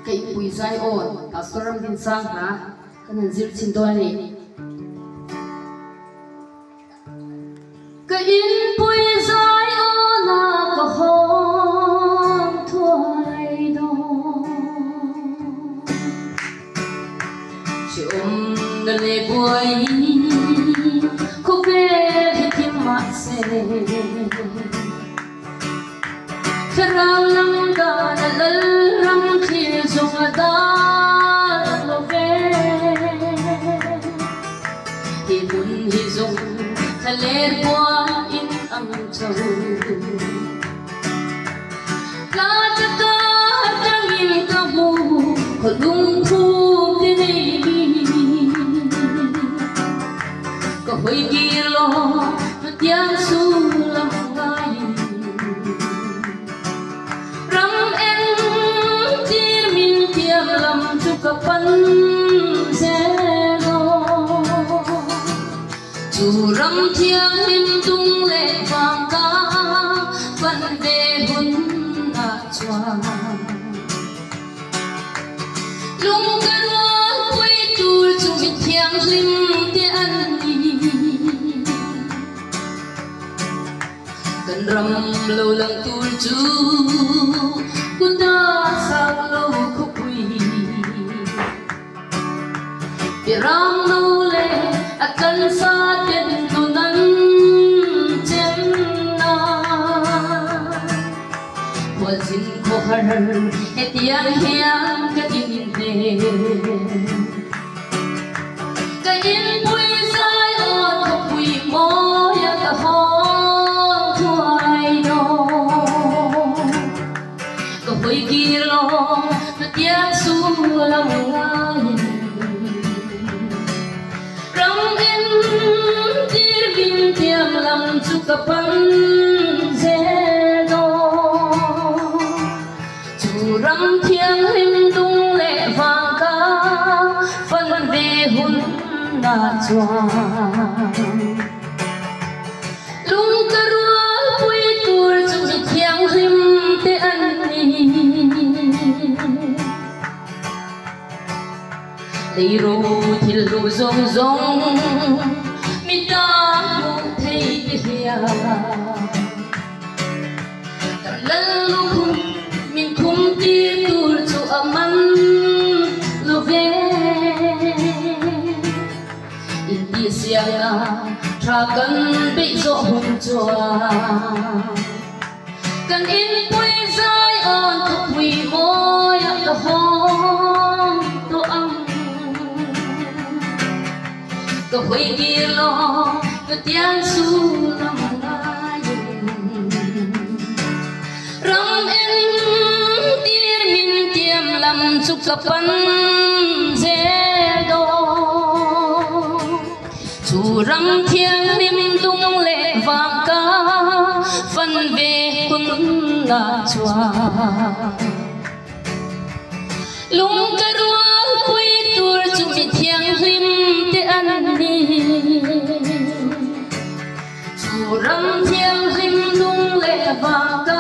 cái bùi dai ổn pastor ram din sang hả cái này zil xin tôi này cái in bùi dai ổn là có hôn thoại đó chum đợi bùi khúc về thì kiếm mặt sẽ Terang lam da lal ram khil zong da lo ve hi bun hi zong thaler kwa in ang chau la ta ta tang in ka bu ko lung thu te nei ko hoi ki lo tiang su lam ngai lam chu kapan zelo chu ram thiang lim tung le vang ka van de hun na chwa lung ka ro quay tu chu mi thiang lim te an ni kan ram lo lang tu chu kun da sang lo Pirang nule akan sa tin tunan chenna wazin ko har etiang hiang ka in de ka in pui sai on ko pui mo ya ka hong thuai no ko hoi ki lo na tiang su lam ngai tiam lam chu kapan zelo chu ram thiang lim tung le vang ka phân về hun na chua lung ka rual pui tur chu mi thiang lim te an ni lấy ro thil ro zong zong mi ta lal lu min kum ti tur chu aman lu ve in ti sia tra kan be zo hun chua kan in pui zai on tu pui mo ya ka hong to ang ko hoi ki lo ko tiang su lam ngai ram en tir min tiam lam chu kapan ze do chu ram thiang lim tung le vang ka phân về hun na chua lung ka rual pui tur chu mi thiang lim te an ni ram thiang lim tung le vang ka